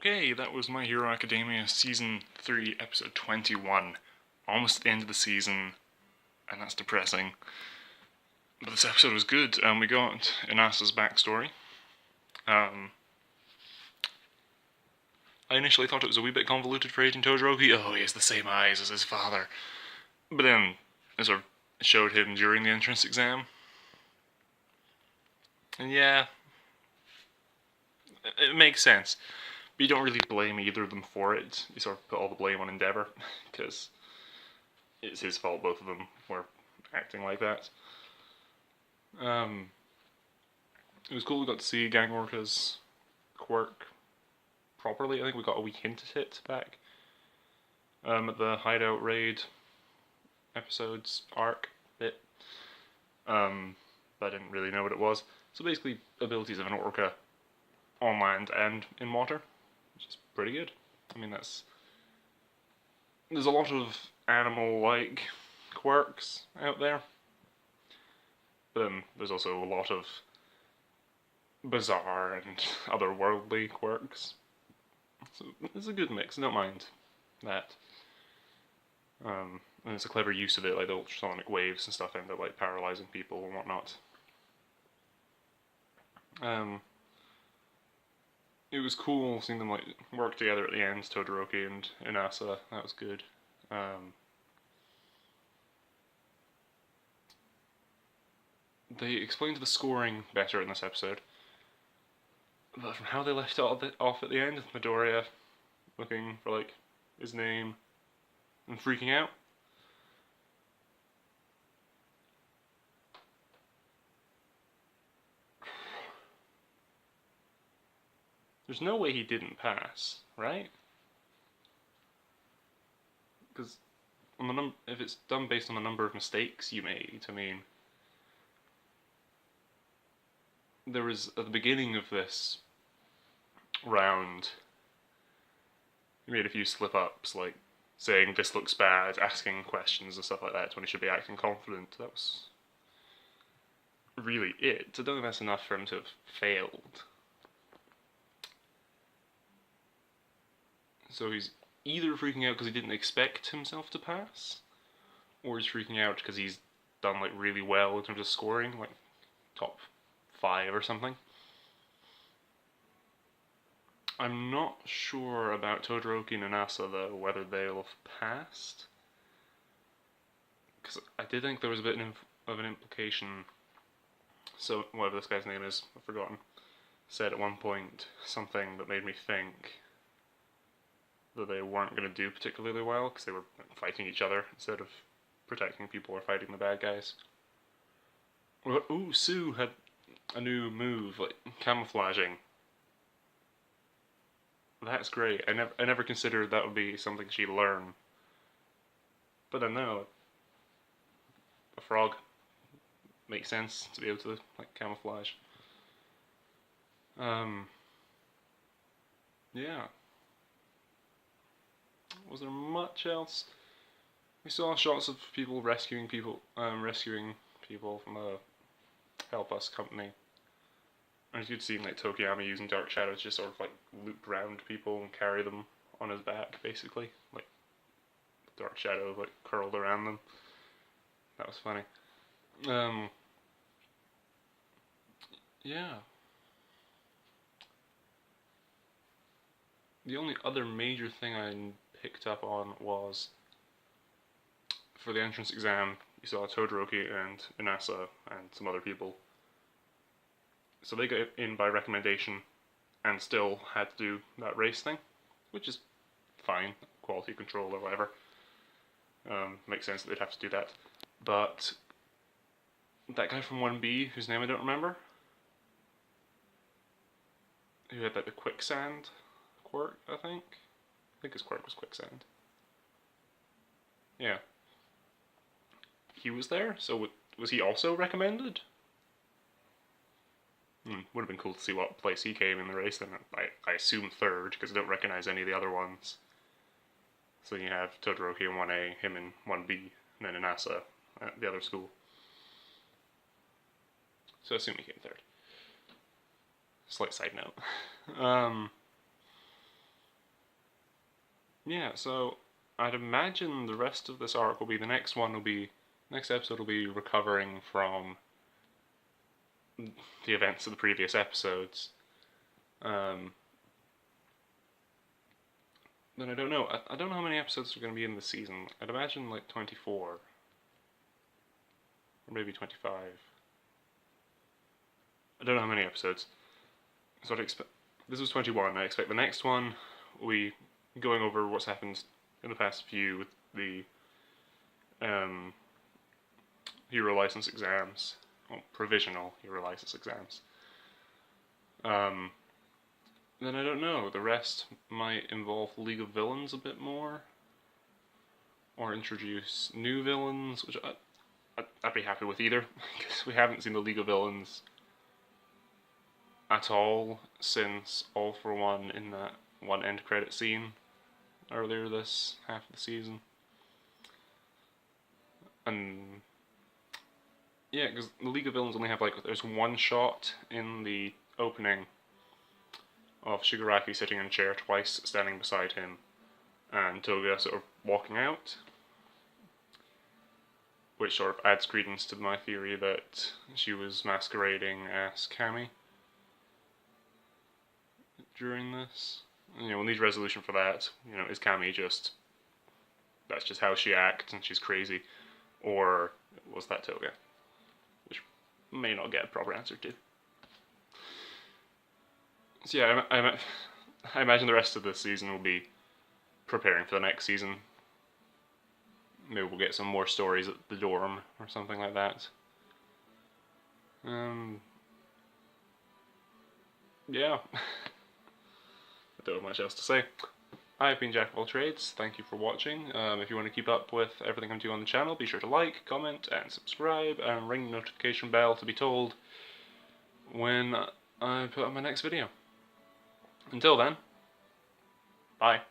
Okay, that was My Hero Academia Season 3, Episode 21. Almost at the end of the season, and that's depressing. But this episode was good, and we got Inasa's backstory. I initially thought it was a wee bit convoluted for Agent Todoroki. Oh, he has the same eyes as his father. But then, it sort of showed him during the entrance exam. And yeah, it makes sense. But you don't really blame either of them for it. You sort of put all the blame on Endeavor, because it's his fault both of them were acting like that. It was cool we got to see Gang Orca's quirk properly. I think we got a wee hint at it back at the Hideout Raid episodes arc bit. But I didn't really know what it was. So basically, abilities of an orca on land and in water, which is pretty good. I mean, there's a lot of animal-like quirks out there, but then there's also a lot of bizarre and otherworldly quirks. So it's a good mix. I don't mind that. And it's a clever use of it, like the ultrasonic waves and stuff end up like paralyzing people and whatnot. It was cool seeing them like work together at the end, Todoroki and Inasa. That was good. They explained the scoring better in this episode, but from how they left it off at the end, Midoriya looking for like his name and freaking out. There's no way he didn't pass, right? Because if it's done based on the number of mistakes you made, I mean, there was at the beginning of this round, he made a few slip-ups, like saying this looks bad, asking questions and stuff like that when he should be acting confident. That was really it. I don't think that's enough for him to have failed. So he's either freaking out because he didn't expect himself to pass, or he's freaking out because he's done like really well in terms of scoring, like top 5 or something. I'm not sure about Todoroki and Inasa though, whether they'll have passed, because I did think there was a bit of an implication. So whatever this guy's name is, I've forgotten, said at one point something that made me think that they weren't going to do particularly well because they were fighting each other instead of protecting people or fighting the bad guys. Ooh, Sue had a new move, like camouflaging. That's great. I never considered that would be something she'd learn. But then no, a frog makes sense to be able to like camouflage. Yeah. Was there much else? We saw shots of people rescuing people from the Help Us company. And you could see like Tokiyama using Dark Shadow to just sort of like loop around people and carry them on his back, basically. Like Dark Shadow like curled around them. That was funny. Yeah. The only other major thing I picked up on was for the entrance exam, you saw Todoroki and Inasa and some other people. So they got in by recommendation and still had to do that race thing, which is fine, quality control or whatever. Makes sense that they'd have to do that. But that guy from 1B, whose name I don't remember, who had like the quicksand quirk, I think his quirk was quicksand. Yeah. He was there, so was he also recommended? Would have been cool to see what place he came in the race, and I assume 3rd, because I don't recognize any of the other ones. So you have Todoroki in 1A, him in 1B, and then Inasa at the other school. So I assume he came 3rd. Slight side note. yeah, so I'd imagine the rest of this arc will be, the next one will be, next episode will be recovering from the events of the previous episodes. Um, then I don't know. I don't know how many episodes are going to be in the season. I'd imagine like 24. Or maybe 25. I don't know how many episodes. So I'd expect, this was 21. I expect the next one will be going over what's happened in the past few with the hero license exams, well, provisional hero license exams. Then I don't know. The rest might involve League of Villains a bit more, or introduce new villains, which I'd be happy with either, because we haven't seen the League of Villains at all since All for One in that one end credit scene earlier this half of the season. And yeah, because the League of Villains only have like, there's one shot in the opening of Shigaraki sitting in a chair twice, standing beside him, and Toga sort of walking out, which sort of adds credence to my theory that she was masquerading as Cammy during this. You know, we'll need resolution for that. You know, is Cammy just, that's just how she acts and she's crazy, or was that Toga? Which may not get a proper answer to. So yeah, I imagine the rest of this season will be preparing for the next season. Maybe we'll get some more stories at the dorm or something like that. Yeah. I don't have much else to say. I've been Jack of all trades. Thank you for watching. If you want to keep up with everything I'm doing on the channel, be sure to like, comment, and subscribe, and ring the notification bell to be told when I put up my next video. Until then, bye.